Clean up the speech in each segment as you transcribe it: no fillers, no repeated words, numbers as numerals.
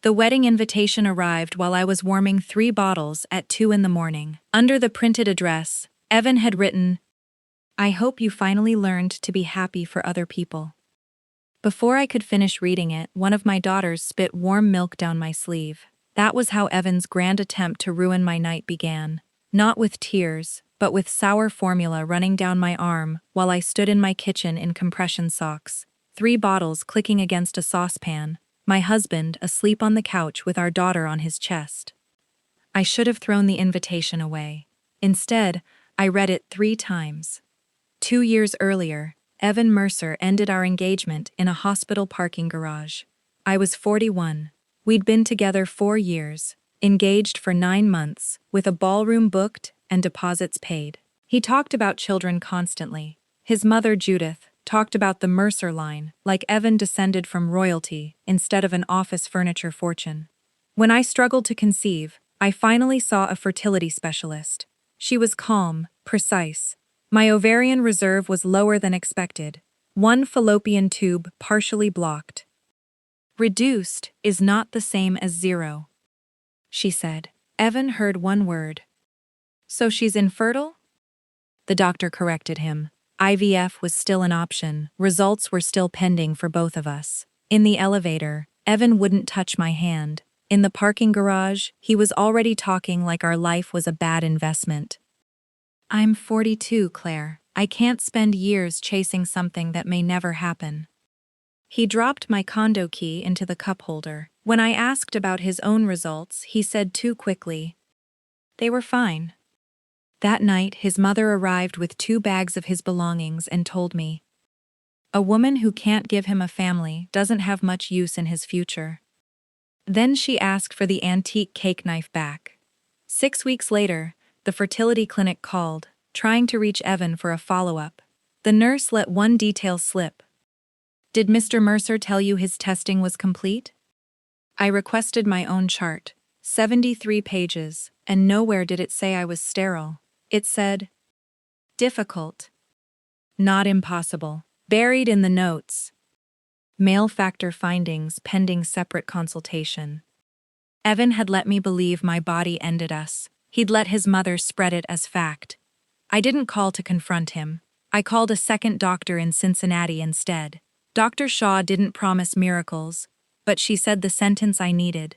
The wedding invitation arrived while I was warming 3 bottles at 2 in the morning. Under the printed address, Evan had written, "I hope you finally learned to be happy for other people." Before I could finish reading it, one of my daughters spit warm milk down my sleeve. That was how Evan's grand attempt to ruin my night began. Not with tears, but with sour formula running down my arm while I stood in my kitchen in compression socks, 3 bottles clicking against a saucepan, my husband asleep on the couch with our daughter on his chest. I should have thrown the invitation away. Instead, I read it 3 times. 2 years earlier, Evan Mercer ended our engagement in a hospital parking garage. I was 41. We'd been together 4 years, engaged for 9 months, with a ballroom booked and deposits paid. He talked about children constantly. His mother, Judith, talked about the Mercer line, like Evan descended from royalty instead of an office furniture fortune. When I struggled to conceive, I finally saw a fertility specialist. She was calm, precise. My ovarian reserve was lower than expected, 1 fallopian tube partially blocked. "Reduced is not the same as 0, she said. Evan heard one word. "So she's infertile?" The doctor corrected him. IVF was still an option. Results were still pending for both of us. In the elevator, Evan wouldn't touch my hand. In the parking garage, he was already talking like our life was a bad investment. "I'm 42, Claire. I can't spend years chasing something that may never happen." He dropped my condo key into the cup holder. When I asked about his own results, he said too quickly, "They were fine." That night, his mother arrived with 2 bags of his belongings and told me, "A woman who can't give him a family doesn't have much use in his future." Then she asked for the antique cake knife back. 6 weeks later, the fertility clinic called, trying to reach Evan for a follow-up. The nurse let one detail slip. "Did Mr. Mercer tell you his testing was complete?" I requested my own chart, 73 pages, and nowhere did it say I was sterile. It said, "Difficult. Not impossible." Buried in the notes. Male factor findings pending separate consultation. Evan had let me believe my body ended us. He'd let his mother spread it as fact. I didn't call to confront him. I called a second doctor in Cincinnati instead. Dr. Shaw didn't promise miracles, but she said the sentence I needed.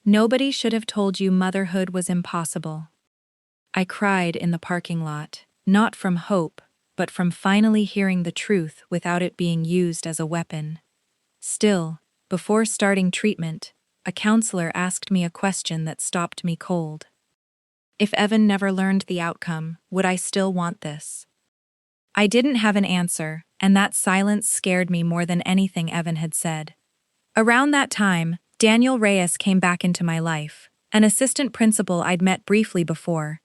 "Nobody should have told you motherhood was impossible." I cried in the parking lot, not from hope, but from finally hearing the truth without it being used as a weapon. Still, before starting treatment, a counselor asked me a question that stopped me cold. If Evan never learned the outcome, would I still want this? I didn't have an answer, and that silence scared me more than anything Evan had said. Around that time, Daniel Reyes came back into my life, an assistant principal I'd met briefly before,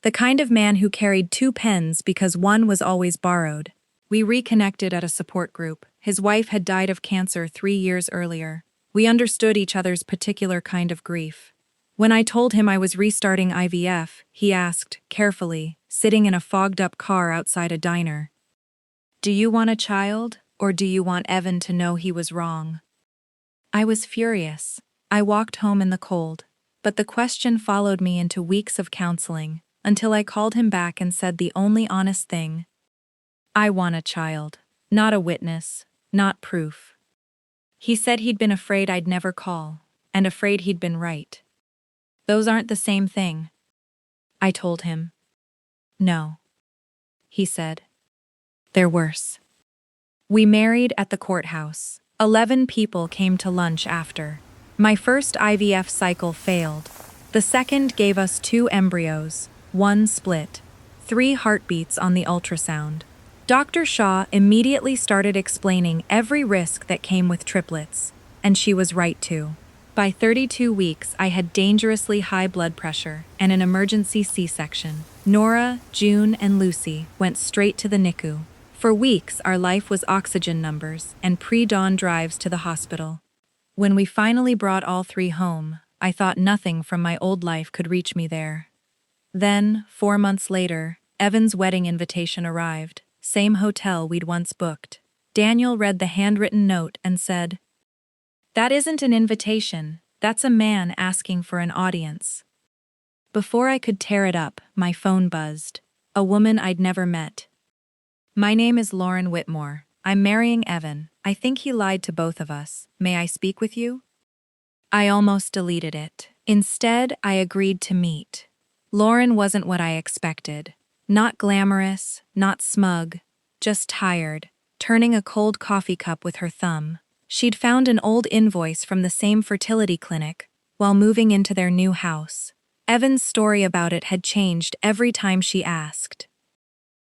the kind of man who carried 2 pens because one was always borrowed. We reconnected at a support group. His wife had died of cancer 3 years earlier. We understood each other's particular kind of grief. When I told him I was restarting IVF, he asked, carefully, sitting in a fogged-up car outside a diner, "Do you want a child, or do you want Evan to know he was wrong?" I was furious. I walked home in the cold, but the question followed me into weeks of counseling, until I called him back and said the only honest thing. "I want a child, not a witness, not proof." He said he'd been afraid I'd never call, and afraid he'd been right. "Those aren't the same thing," I told him. "No," he said. "They're worse." We married at the courthouse. 11 people came to lunch after. My first IVF cycle failed. The second gave us 2 embryos, 1 split, 3 heartbeats on the ultrasound. Dr. Shaw immediately started explaining every risk that came with triplets, and she was right too. By 32 weeks, I had dangerously high blood pressure and an emergency C-section. Nora, June, and Lucy went straight to the NICU. For weeks, our life was oxygen numbers and pre-dawn drives to the hospital. When we finally brought all 3 home, I thought nothing from my old life could reach me there. Then, 4 months later, Evan's wedding invitation arrived, same hotel we'd once booked. Daniel read the handwritten note and said, "That isn't an invitation, That's a man asking for an audience. Before I could tear it up, my phone buzzed. A woman I'd never met. My name is Lauren Whitmore. I'm marrying Evan. I think he lied to both of us. May I speak with you? I almost deleted it. Instead, I agreed to meet. Lauren wasn't what I expected. Not glamorous, not smug, just tired, turning a cold coffee cup with her thumb. She'd found an old invoice from the same fertility clinic while moving into their new house. Evan's story about it had changed every time she asked.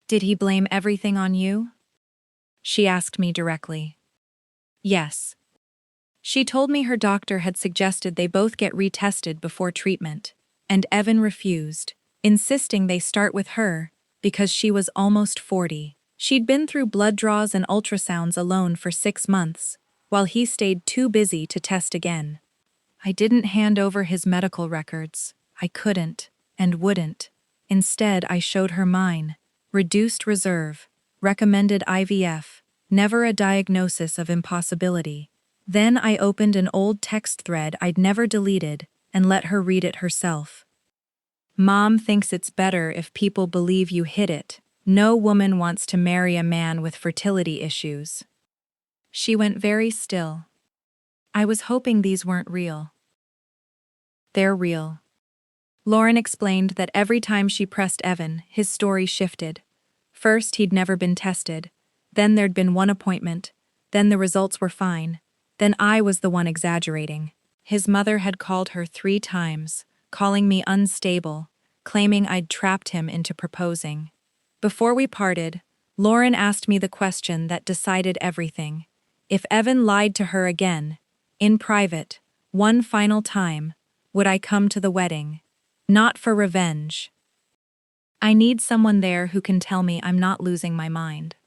Did he blame everything on you? She asked me directly. Yes. She told me her doctor had suggested they both get retested before treatment, and Evan refused, insisting they start with her because she was almost 40. She'd been through blood draws and ultrasounds alone for 6 months, while he stayed too busy to test again. I didn't hand over his medical records. I couldn't, and wouldn't. Instead, I showed her mine. Reduced reserve, recommended IVF, never a diagnosis of impossibility. Then I opened an old text thread I'd never deleted and let her read it herself. Mom thinks it's better if people believe you hid it. No woman wants to marry a man with fertility issues. She went very still. I was hoping these weren't real. They're real. Lauren explained that every time she pressed Evan, his story shifted. First, he'd never been tested. Then there'd been one appointment. Then the results were fine. Then I was the one exaggerating. His mother had called her 3 times, calling me unstable, claiming I'd trapped him into proposing. Before we parted, Lauren asked me the question that decided everything. If Evan lied to her again, in private, one final time, would I come to the wedding? Not for revenge. I need someone there who can tell me I'm not losing my mind.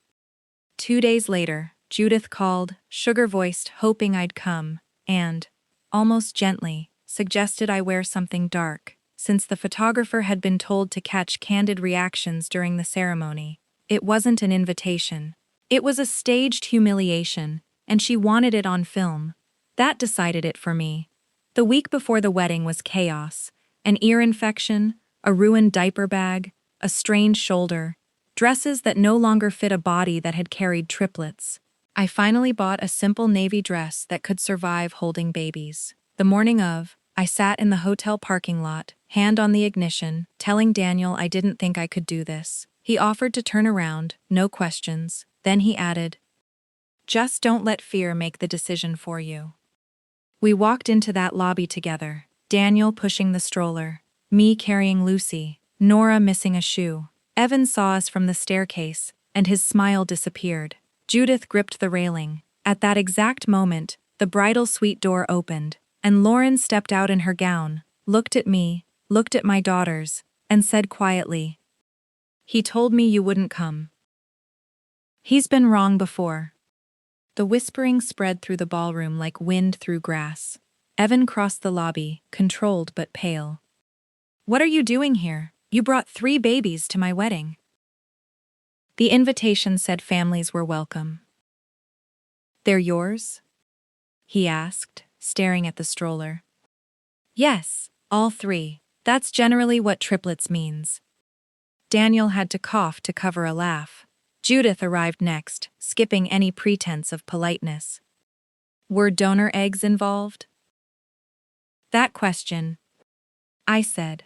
2 days later, Judith called, sugar-voiced, hoping I'd come, and, almost gently, suggested I wear something dark, since the photographer had been told to catch candid reactions during the ceremony. It wasn't an invitation. It was a staged humiliation, and she wanted it on film. That decided it for me. The week before the wedding was chaos. An ear infection, a ruined diaper bag, a strained shoulder, dresses that no longer fit a body that had carried triplets. I finally bought a simple navy dress that could survive holding babies. The morning of, I sat in the hotel parking lot, hand on the ignition, telling Daniel I didn't think I could do this. He offered to turn around, no questions. Then he added, "Just don't let fear make the decision for you." We walked into that lobby together. Daniel pushing the stroller, me carrying Lucy, Nora missing a shoe. Evan saw us from the staircase, and his smile disappeared. Judith gripped the railing. At that exact moment, the bridal suite door opened, and Lauren stepped out in her gown, looked at me, looked at my daughters, and said quietly, "He told me you wouldn't come. He's been wrong before." The whispering spread through the ballroom like wind through grass. Evan crossed the lobby, controlled but pale. "What are you doing here? You brought 3 babies to my wedding." The invitation said families were welcome. "They're yours?" he asked, staring at the stroller. "Yes, all 3. That's generally what triplets means." Daniel had to cough to cover a laugh. Judith arrived next, skipping any pretense of politeness. "Were donor eggs involved?" "That question," I said,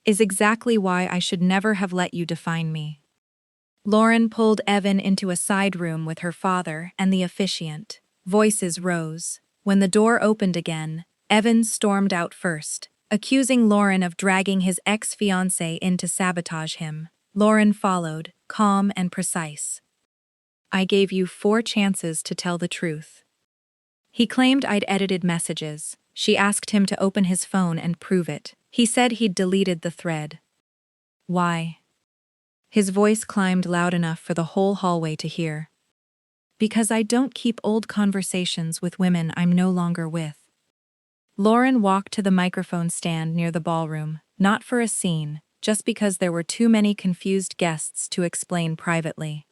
"is exactly why I should never have let you define me." Lauren pulled Evan into a side room with her father and the officiant. Voices rose. When the door opened again, Evan stormed out first, accusing Lauren of dragging his ex-fiancée in to sabotage him. Lauren followed, calm and precise. "I gave you 4 chances to tell the truth." He claimed I'd edited messages. She asked him to open his phone and prove it. He said he'd deleted the thread. "Why?" His voice climbed loud enough for the whole hallway to hear. "Because I don't keep old conversations with women I'm no longer with." Lauren walked to the microphone stand near the ballroom, not for a scene, just because there were too many confused guests to explain privately.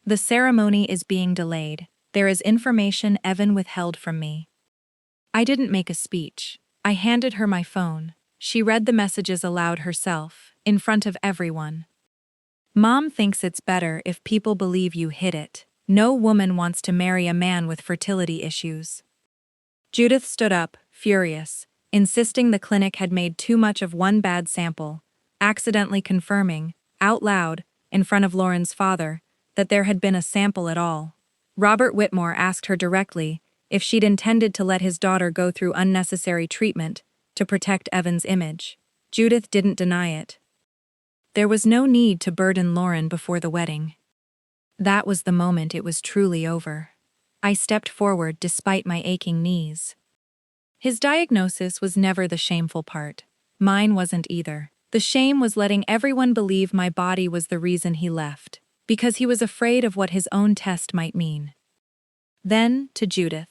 "The ceremony is being delayed. There is information Evan withheld from me." I didn't make a speech. I handed her my phone. She read the messages aloud herself, in front of everyone. Mom thinks it's better if people believe you hid it. No woman wants to marry a man with fertility issues. Judith stood up, furious, insisting the clinic had made too much of one bad sample, accidentally confirming, out loud, in front of Lauren's father, that there had been a sample at all. Robert Whitmore asked her directly if she'd intended to let his daughter go through unnecessary treatment to protect Evan's image. Judith didn't deny it. There was no need to burden Lauren before the wedding. That was the moment it was truly over. I stepped forward despite my aching knees. His diagnosis was never the shameful part. Mine wasn't either. The shame was letting everyone believe my body was the reason he left, because he was afraid of what his own test might mean. Then, to Judith.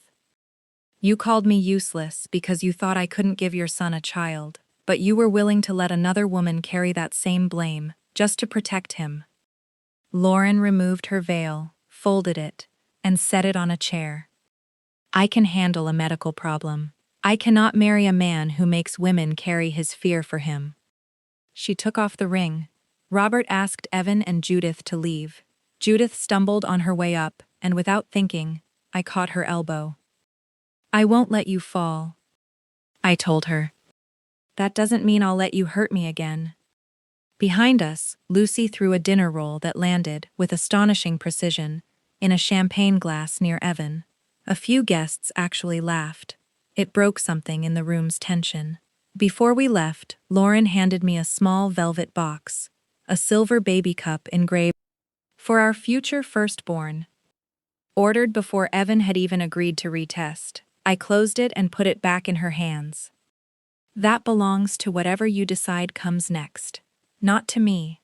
You called me useless because you thought I couldn't give your son a child, but you were willing to let another woman carry that same blame, just to protect him. Lauren removed her veil, folded it, and set it on a chair. I can handle a medical problem. I cannot marry a man who makes women carry his fear for him. She took off the ring. Robert asked Evan and Judith to leave. Judith stumbled on her way up, and without thinking, I caught her elbow. I won't let you fall, I told her. That doesn't mean I'll let you hurt me again. Behind us, Lucy threw a dinner roll that landed, with astonishing precision, in a champagne glass near Evan. A few guests actually laughed. It broke something in the room's tension. Before we left, Lauren handed me a small velvet box, a silver baby cup engraved for our future firstborn. Ordered before Evan had even agreed to retest. I closed it and put it back in her hands. That belongs to whatever you decide comes next. Not to me.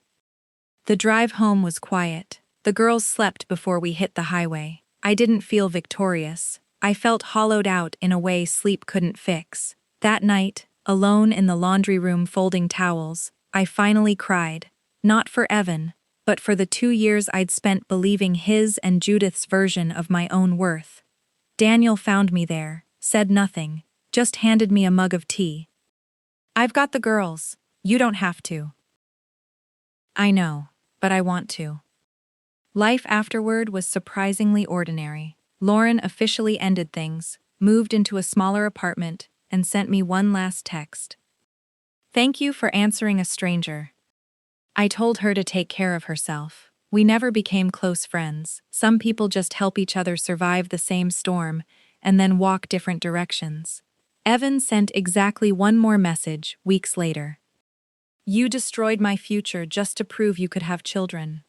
The drive home was quiet. The girls slept before we hit the highway. I didn't feel victorious. I felt hollowed out in a way sleep couldn't fix. That night, alone in the laundry room folding towels, I finally cried. Not for Evan, but for the 2 years I'd spent believing his and Judith's version of my own worth. Daniel found me there, said nothing, just handed me a mug of tea. I've got the girls. You don't have to. I know, but I want to. Life afterward was surprisingly ordinary. Lauren officially ended things, moved into a smaller apartment, and sent me one last text. Thank you for answering a stranger. I told her to take care of herself. We never became close friends. Some people just help each other survive the same storm and then walk different directions. Evan sent exactly one more message weeks later. You destroyed my future just to prove you could have children.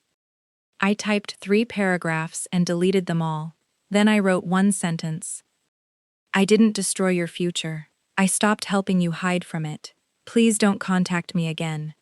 I typed 3 paragraphs and deleted them all. Then I wrote one sentence. I didn't destroy your future. I stopped helping you hide from it. Please don't contact me again.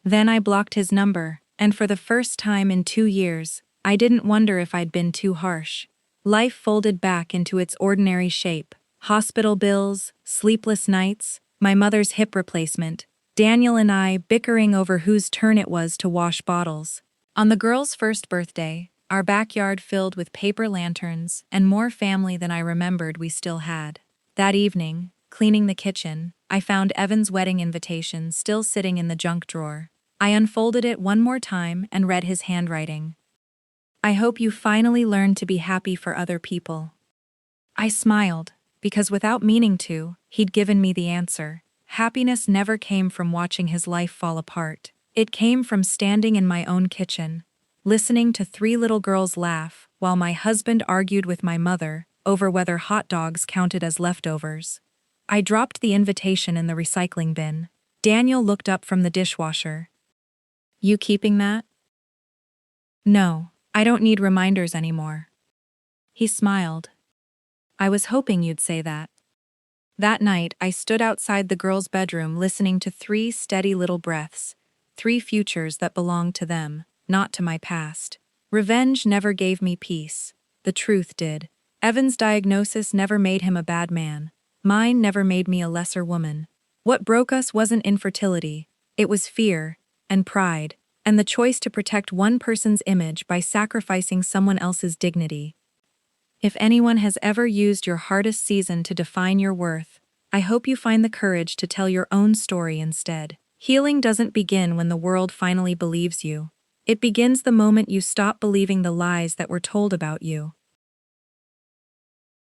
Then I blocked his number, and for the first time in 2 years, I didn't wonder if I'd been too harsh. Life folded back into its ordinary shape. Hospital bills, sleepless nights, my mother's hip replacement, Daniel and I bickering over whose turn it was to wash bottles. On the girl's first birthday, our backyard filled with paper lanterns and more family than I remembered we still had. That evening, cleaning the kitchen, I found Evan's wedding invitation still sitting in the junk drawer. I unfolded it one more time and read his handwriting. I hope you finally learn to be happy for other people. I smiled, because without meaning to, he'd given me the answer. Happiness never came from watching his life fall apart. It came from standing in my own kitchen, listening to 3 little girls laugh while my husband argued with my mother over whether hot dogs counted as leftovers. I dropped the invitation in the recycling bin. Daniel looked up from the dishwasher. You keeping that? No, I don't need reminders anymore. He smiled. I was hoping you'd say that. That night, I stood outside the girls' bedroom listening to 3 steady little breaths, 3 futures that belonged to them, not to my past. Revenge never gave me peace. The truth did. Evan's diagnosis never made him a bad man. Mine never made me a lesser woman. What broke us wasn't infertility. It was fear, and pride, and the choice to protect one person's image by sacrificing someone else's dignity. If anyone has ever used your hardest season to define your worth, I hope you find the courage to tell your own story instead. Healing doesn't begin when the world finally believes you. It begins the moment you stop believing the lies that were told about you.